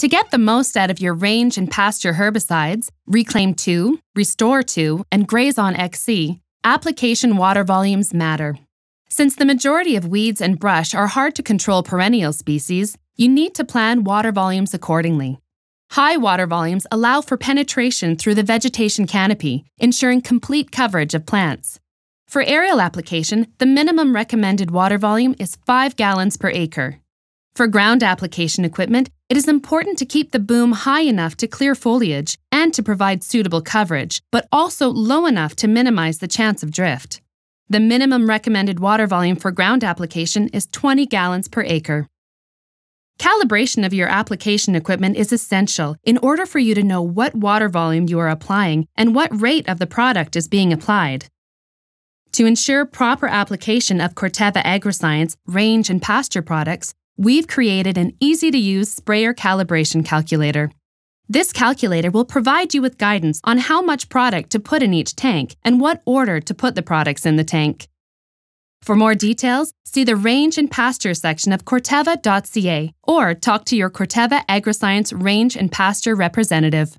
To get the most out of your Range and Pasture herbicides, Reclaim II, Restore II, and Grazon XC, application water volumes matter. Since the majority of weeds and brush are hard to control perennial species, you need to plan water volumes accordingly. High water volumes allow for penetration through the vegetation canopy, ensuring complete coverage of plants. For aerial application, the minimum recommended water volume is 5 gallons per acre. For ground application equipment, it is important to keep the boom high enough to clear foliage and to provide suitable coverage, but also low enough to minimize the chance of drift. The minimum recommended water volume for ground application is 20 gallons per acre. Calibration of your application equipment is essential in order for you to know what water volume you are applying and what rate of the product is being applied. To ensure proper application of Corteva Agriscience Range and Pasture products, we've created an easy-to-use sprayer calibration calculator. This calculator will provide you with guidance on how much product to put in each tank and what order to put the products in the tank. For more details, see the Range and Pasture section of Corteva.ca or talk to your Corteva Agriscience Range and Pasture representative.